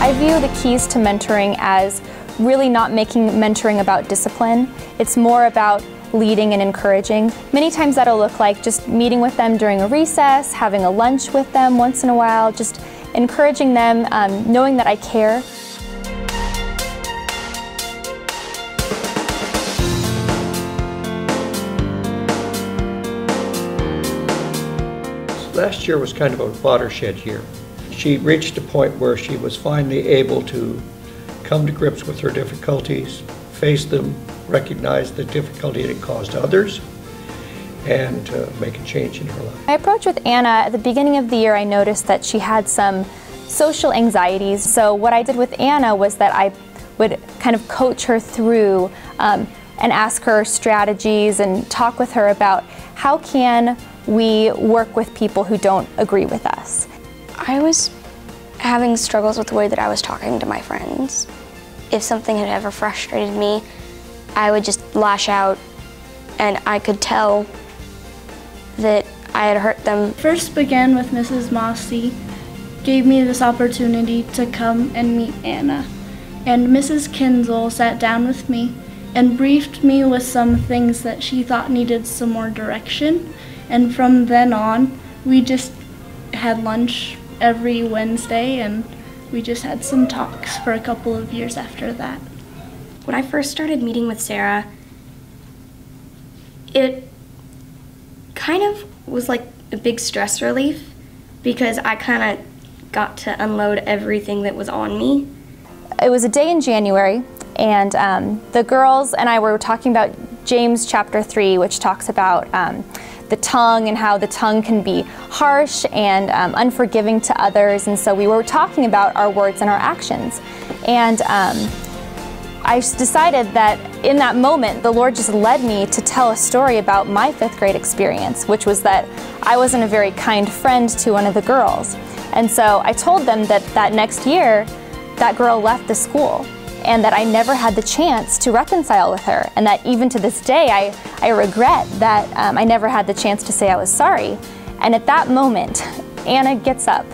I view the keys to mentoring as really not making mentoring about discipline. It's more about leading and encouraging. Many times that'll look like just meeting with them during a recess, having a lunch with them once in a while, just encouraging them, knowing that I care. Last year was kind of a watershed year. She reached a point where she was finally able to come to grips with her difficulties, face them, recognize the difficulty it caused others, and make a change in her life. My approach with Anna, at the beginning of the year, I noticed that she had some social anxieties. So what I did with Anna was that I would kind of coach her through and ask her strategies and talk with her about how can we work with people who don't agree with us. I was having struggles with the way that I was talking to my friends. If something had ever frustrated me, I would just lash out, and I could tell that I had hurt them. First began with Mrs. Mossy, gave me this opportunity to come and meet Anna. And Mrs. Kinzel sat down with me and briefed me with some things that she thought needed some more direction. And from then on, we just had lunch every Wednesday, and we just had some talks for a couple of years after that. When I first started meeting with Sarah, it kind of was like a big stress relief because I kind of got to unload everything that was on me. It was a day in January, and the girls and I were talking about James chapter 3, which talks about the tongue and how the tongue can be harsh and unforgiving to others. And so we were talking about our words and our actions. And I decided that in that moment, the Lord just led me to tell a story about my 5th grade experience, which was that I wasn't a very kind friend to one of the girls. And so I told them that that next year, that girl left the school, and that I never had the chance to reconcile with her, and that even to this day, I regret that I never had the chance to say I was sorry. And at that moment, Anna gets up,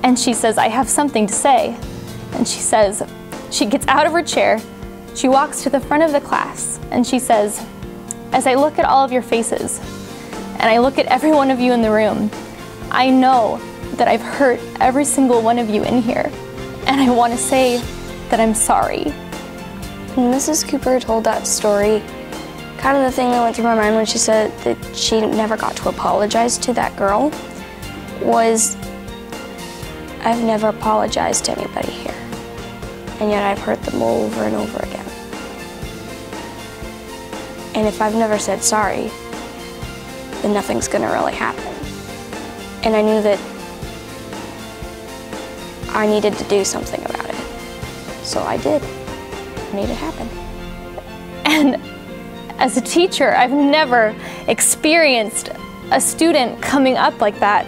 and she says, I have something to say. And she gets out of her chair, she walks to the front of the class, and she says, as I look at all of your faces, and I look at every one of you in the room, I know that I've hurt every single one of you in here, and I want to say that I'm sorry. When Mrs. Cooper told that story, kind of the thing that went through my mind when she said that she never got to apologize to that girl was, I've never apologized to anybody here, and yet I've hurt them over and over again. And if I've never said sorry, then nothing's gonna really happen. And I knew that I needed to do something about it. So I did. I made it happen. And as a teacher, I've never experienced a student coming up like that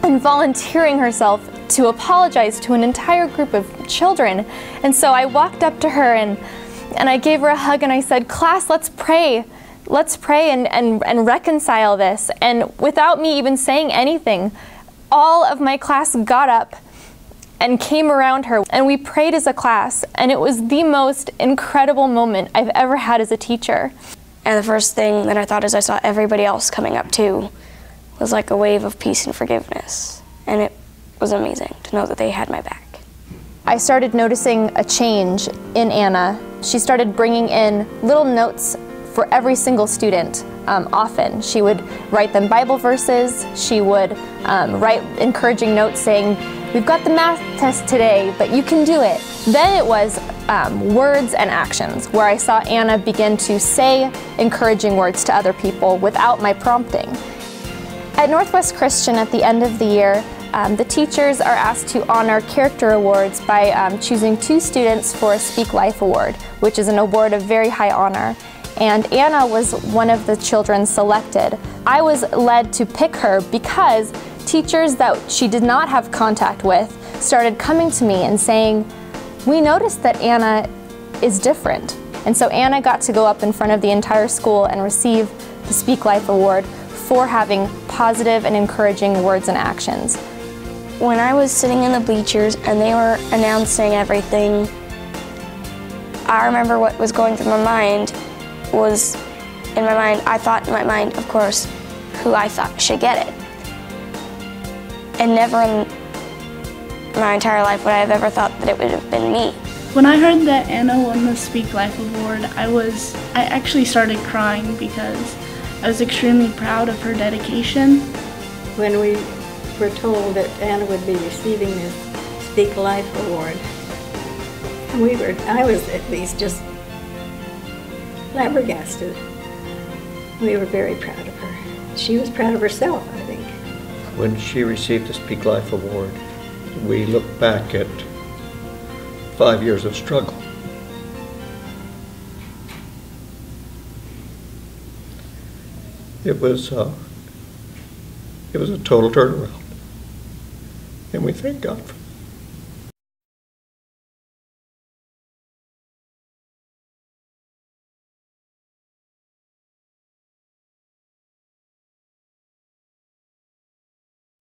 and volunteering herself to apologize to an entire group of children. And so I walked up to her and I gave her a hug and I said, class, let's pray. Let's pray and reconcile this. And without me even saying anything, all of my class got up and came around her, and we prayed as a class, and it was the most incredible moment I've ever had as a teacher. And the first thing that I thought as I saw everybody else coming up too was like a wave of peace and forgiveness, and it was amazing to know that they had my back. I started noticing a change in Anna. She started bringing in little notes for every single student often. She would write them Bible verses, she would write encouraging notes saying, we've got the math test today, but you can do it. Then it was words and actions, where I saw Anna begin to say encouraging words to other people without my prompting. At Northwest Christian at the end of the year, the teachers are asked to honor character awards by choosing 2 students for a Speak Life Award, which is an award of very high honor. And Anna was one of the children selected. I was led to pick her because teachers that she did not have contact with started coming to me and saying, we noticed that Anna is different. And so Anna got to go up in front of the entire school and receive the Speak Life Award for having positive and encouraging words and actions. When I was sitting in the bleachers and they were announcing everything, I remember what was going through my mind was, I thought in my mind, of course, who I thought should get it. And never in my entire life would I have ever thought that it would have been me. When I heard that Anna won the Speak Life Award, I actually started crying because I was extremely proud of her dedication. When we were told that Anna would be receiving this Speak Life Award, I was at least just flabbergasted. We were very proud of her. She was proud of herself, I think. When she received the Speak Life Award, we look back at 5 years of struggle. It was a total turnaround, and we thank God for that.